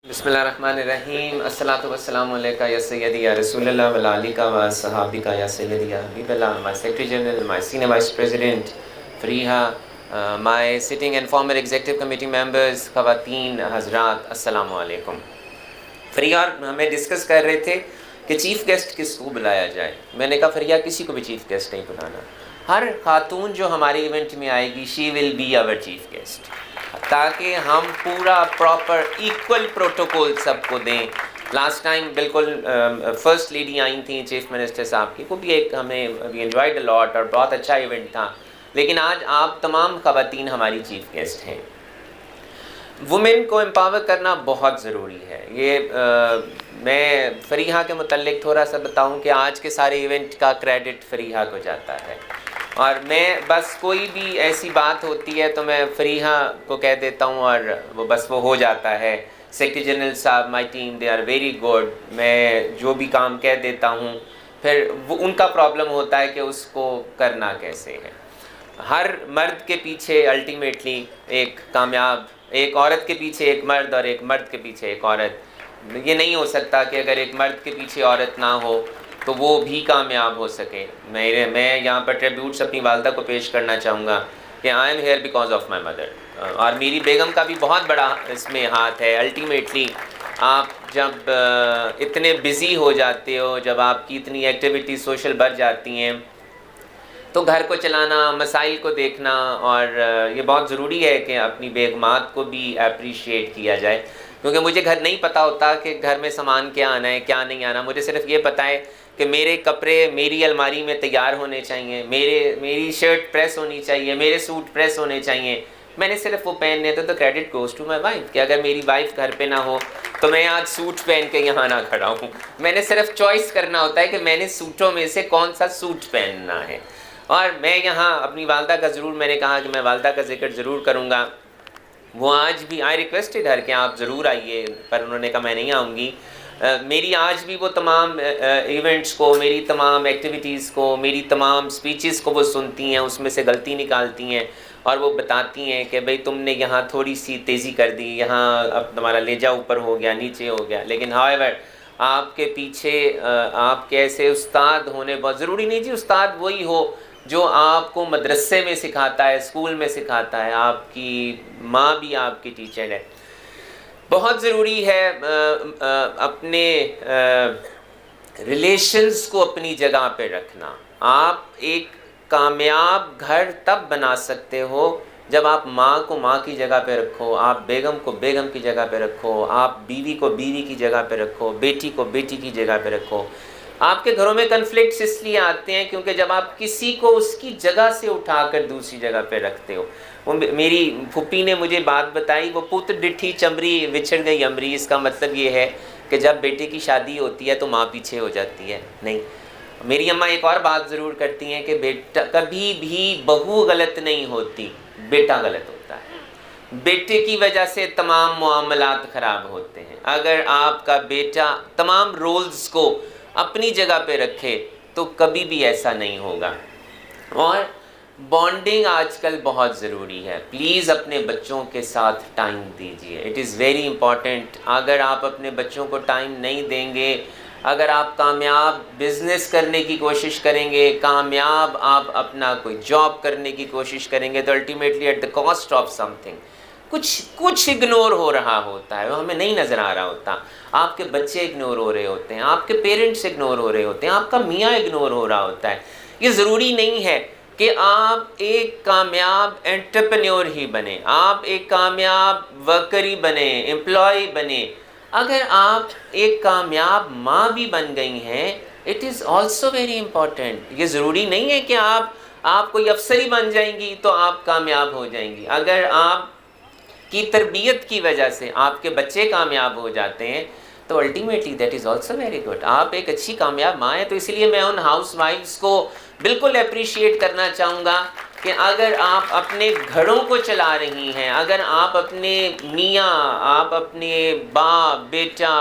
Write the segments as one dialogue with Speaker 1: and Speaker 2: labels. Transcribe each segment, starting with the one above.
Speaker 1: بسم اللہ الرحمن الرحیم. الصلاۃ والسلام علیکہ یا سیدی یا رسول اللہ وعلی آلہ و صحابہ یا سیدی یا حبیب اللہ. My Secretary General, my Senior Vice President Fariha, my sitting and former Executive Committee members, خواتین حضرات, السلام علیکم. فریحہ ہمیں ڈسکس کر رہے تھے کہ چیف گیسٹ کس کو بلایا جائے. میں نے کہا فریحہ کسی کو بھی چیف گیسٹ نہیں بلانا. ہر خاتون جو ہمارے ایونٹ میں آئے گی she will be our chief guest, تاکہ ہم پورا پراپر ایکول پروٹوکول سب کو دیں. لاسٹ ٹائم بالکل فرسٹ لیڈی آئی تھیں چیف منسٹر صاحب کی, وہ بھی ایک ہمیں وی انجوائڈ اے لاٹ اور بہت اچھا ایونٹ تھا. لیکن آج آپ تمام خواتین ہماری چیف گیسٹ ہیں. وومن کو امپاور کرنا بہت ضروری ہے. یہ میں فریحہ کے متعلق تھوڑا سا بتاؤں کہ آج کے سارے ایونٹ کا کریڈٹ فریحہ کو جاتا ہے, اور میں بس کوئی بھی ایسی بات ہوتی ہے تو میں فریحہ کو کہہ دیتا ہوں اور وہ بس وہ ہو جاتا ہے. سیکرٹری جنرل صاحب, my team, they are very good. میں جو بھی کام کہہ دیتا ہوں پھر وہ ان کا پرابلم ہوتا ہے کہ اس کو کرنا کیسے ہے. ہر مرد کے پیچھے الٹیمیٹلی ایک کامیاب, ایک عورت کے پیچھے ایک مرد اور ایک مرد کے پیچھے ایک عورت. یہ نہیں ہو سکتا کہ اگر ایک مرد کے پیچھے عورت نہ ہو تو وہ بھی کامیاب ہو سکے. میں یہاں پر ٹریبیوٹس اپنی والدہ کو پیش کرنا چاہوں گا کہ I am here because of my mother, اور میری بیگم کا بھی بہت بڑا اس میں ہاتھ ہے. الٹیمیٹلی آپ جب اتنے بزی ہو جاتے ہو, جب آپ کی اتنی ایکٹیویٹی سوشل بڑھ جاتی ہیں, تو گھر کو چلانا, مسائل کو دیکھنا, اور یہ بہت ضروری ہے کہ اپنی بیگمات کو بھی اپریشیٹ کیا جائے. کیونکہ مجھے گھر نہیں پتہ ہوتا کہ گھر میں سامان کیا آنا ہے کیا نہیں آنا. مجھے صرف یہ پتہ ہے کہ میرے کپڑے میری الماری میں تیار ہونے چاہیے, میری شرٹ پریس ہونی چاہیے, میرے سوٹ پریس ہونے چاہیے. میں نے صرف وہ پہننے تھے, تو credit goes to my wife, کہ اگر میری وائف گھر پہ نہ ہو تو میں آج سوٹ پہن کے یہاں نہ کھڑا ہوں. میں نے صرف چوائس کرنا ہوتا ہے کہ میں نے سوٹوں میں سے کون سا سوٹ پہننا ہے. اور میں یہاں اپنی والدہ کا ضرور, میں نے کہا کہ میں والدہ کا ذکر ضرور کروں گا. وہ آج بھی آئی ریکویسٹڈ ہر کہ آپ ضرور آئیے, پر انہوں نے کہا میں نہیں آؤں گی. میری آج بھی وہ تمام ایونٹس کو, میری تمام ایکٹیویٹیز کو, میری تمام سپیچز کو وہ سنتی ہیں, اس میں سے غلطی نکالتی ہیں اور وہ بتاتی ہیں کہ بھئی تم نے یہاں تھوڑی سی تیزی کر دی, یہاں اب تمہارا لہجہ اوپر ہو گیا, نیچے ہو گیا. لیکن however آپ کے پیچھے آپ کے ایسے استاد ہونے بہت ضروری نہیں. جی استاد وہی ہو جو آپ کو مدرسے میں سکھاتا ہے, اسکول میں سکھاتا ہے. آپ کی ماں بھی آپ کی ٹیچر ہے. بہت ضروری ہے اپنے ریلیشنز کو اپنی جگہ پہ رکھنا. آپ ایک کامیاب گھر تب بنا سکتے ہو جب آپ ماں کو ماں کی جگہ پہ رکھو, آپ بیگم کو بیگم کی جگہ پہ رکھو, آپ بیوی کو بیوی کی جگہ پہ رکھو, بیٹی کو بیٹی کی جگہ پہ رکھو. آپ کے گھروں میں کنفلکٹس اس لیے آتے ہیں کیونکہ جب آپ کسی کو اس کی جگہ سے اٹھا کر دوسری جگہ پہ رکھتے ہو. وہ میری پھوپھی نے مجھے بات بتائی, وہ پوت ڈٹھی چمری وچھڑ گئی امری. اس کا مطلب یہ ہے کہ جب بیٹے کی شادی ہوتی ہے تو ماں پیچھے ہو جاتی ہے. نہیں, میری اماں ایک اور بات ضرور کرتی ہیں کہ بیٹا کبھی بھی بہو غلط نہیں ہوتی, بیٹا غلط ہوتا ہے. بیٹے کی وجہ سے تمام معاملات خراب ہوتے ہیں. اگر آپ کا بیٹا تمام رولز کو اپنی جگہ پہ رکھے تو کبھی بھی ایسا نہیں ہوگا. اور بانڈنگ آج کل بہت ضروری ہے. پلیز اپنے بچوں کے ساتھ ٹائم دیجیے, اٹ از ویری امپورٹنٹ. اگر آپ اپنے بچوں کو ٹائم نہیں دیں گے, اگر آپ کامیاب بزنس کرنے کی کوشش کریں گے, کامیاب آپ اپنا کوئی جاب کرنے کی کوشش کریں گے, تو ultimately at the cost of something کچھ اگنور ہو رہا ہوتا ہے, وہ ہمیں نہیں نظر آ رہا ہوتا. آپ کے بچے اگنور ہو رہے ہوتے ہیں, آپ کے پیرنٹس اگنور ہو رہے ہوتے ہیں, آپ کا میاں اگنور ہو رہا ہوتا ہے. یہ ضروری نہیں ہے کہ آپ ایک کامیاب انٹرپرینیور ہی بنیں, آپ ایک کامیاب ورکر ہی بنیں, امپلائی بنیں. اگر آپ ایک کامیاب ماں بھی بن گئی ہیں, it is also very important. یہ ضروری نہیں ہے کہ آپ کوئی افسر ہی بن جائیں گی تو آپ کامیاب ہو جائیں گی. اگر آپ کی تربیت کی وجہ سے آپ کے بچے کامیاب ہو جاتے ہیں تو ultimately that is also very good. آپ ایک اچھی کامیاب ماں ہیں. تو اس لیے میں ان ہاؤس وائفس کو بالکل اپریشیٹ کرنا چاہوں گا کہ اگر آپ اپنے گھروں کو چلا رہی ہیں, اگر آپ اپنے میاں, آپ اپنے باپ بیٹا,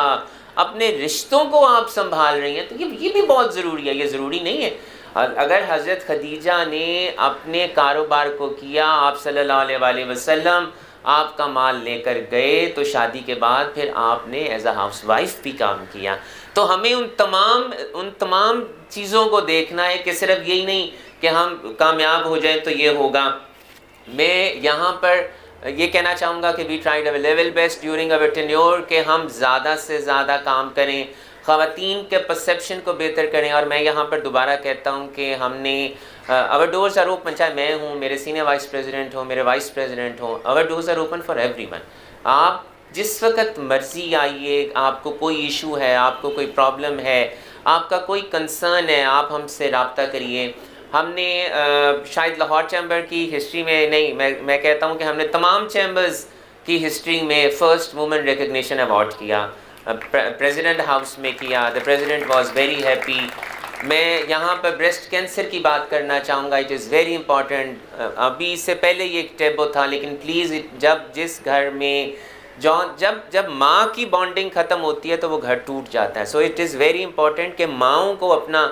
Speaker 1: اپنے رشتوں کو آپ سنبھال رہی ہیں, تو یہ بھی بہت ضروری ہے. یہ ضروری نہیں ہے. اگر حضرت خدیجہ نے اپنے کاروبار کو کیا, آپ صلی اللہ علیہ وآلہ وسلم آپ کا مال لے کر گئے تو شادی کے بعد پھر آپ نے ایز اے ہاؤس وائف بھی کام کیا. تو ہمیں ان تمام چیزوں کو دیکھنا ہے کہ صرف یہی نہیں کہ ہم کامیاب ہو جائیں تو یہ ہوگا. میں یہاں پر یہ کہنا چاہوں گا کہ we tried our level best during our tenure کہ ہم زیادہ سے زیادہ کام کریں, خواتین کے پرسیپشن کو بہتر کریں. اور میں یہاں پر دوبارہ کہتا ہوں کہ ہم نے our doors are open, چاہے میں ہوں, میرے سینئر وائس پریزیڈنٹ ہوں, میرے وائس پریزیڈنٹ ہوں, our doors are open for everyone. آپ جس وقت مرضی آئیے, آپ کو کوئی ایشو ہے, آپ کو کوئی پرابلم ہے, آپ کا کوئی کنسرن ہے, آپ ہم سے رابطہ کریے. ہم نے شاید لاہور چیمبر کی ہسٹری میں نہیں, میں کہتا ہوں کہ ہم نے تمام چیمبرز کی ہسٹری میں فرسٹ وومن ریکگنیشن ایوارڈ کیا, پریزیڈنٹ ہاؤس میں کیا. The president was very happy. میں یہاں پر بریسٹ کینسر کی بات کرنا چاہوں گا, اٹ از ویری امپورٹنٹ. ابھی اس سے پہلے یہ ایک ٹیبو تھا, لیکن پلیز جس گھر میں جب ماں کی بانڈنگ ختم ہوتی ہے تو وہ گھر ٹوٹ جاتا ہے. So it is very important کہ ماؤں کو اپنا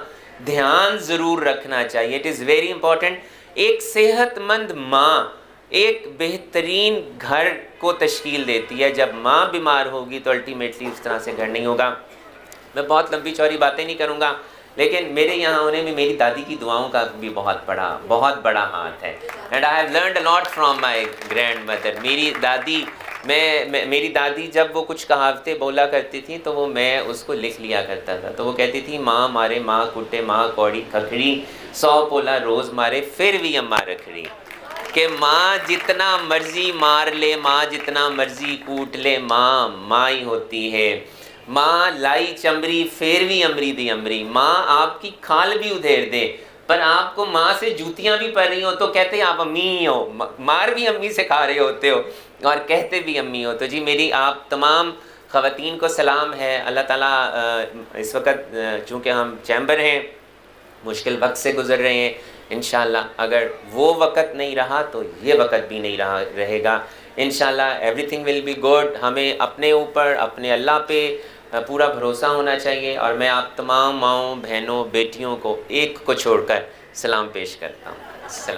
Speaker 1: دھیان ضرور رکھنا چاہیے. It is very important. ایک صحت مند ماں ایک بہترین گھر کو تشکیل دیتی ہے. جب ماں بیمار ہوگی تو الٹیمیٹلی اس طرح سے گھر نہیں ہوگا. میں بہت لمبی چوڑی باتیں نہیں کروں گا, لیکن میرے یہاں ہونے میں میری دادی کی دعاؤں کا بھی بہت بڑا ہاتھ ہے. And I have learned a lot from my grand mother. میری دادی جب وہ کچھ کہاوتیں بولا کرتی تھیں تو وہ میں اس کو لکھ لیا کرتا تھا. تو وہ کہتی تھی, ماں مارے ماں کٹے ماں کوڑی کھکھڑی, 100 پولا روز مارے پھر بھی اماں رکھڑی. کہ ماں جتنا مرضی مار لے, ماں جتنا مرضی کوٹ لے, ماں ماں ہی ہوتی ہے. ماں لائی چمری پھر بھی امری دی امری. ماں آپ کی کھال بھی ادھیر دے, پر آپ کو ماں سے جوتیاں بھی پڑ رہی ہوں تو کہتے ہیں آپ امی ہی ہو, مار بھی امی سے کھا رہے ہوتے ہو اور کہتے بھی امی ہو. تو جی میری آپ تمام خواتین کو سلام ہے. اللہ تعالیٰ اس وقت چونکہ ہم چیمبر ہیں, مشکل وقت سے گزر رہے ہیں. انشاءاللہ اگر وہ وقت نہیں رہا تو یہ وقت بھی نہیں رہے گا. انشاءاللہ everything will be good. ہمیں اپنے اوپر, اپنے اللہ پہ پورا بھروسہ ہونا چاہیے. اور میں آپ تمام ماؤں, بہنوں, بیٹیوں کو ایک کو چھوڑ کر سلام پیش کرتا ہوں. السلام.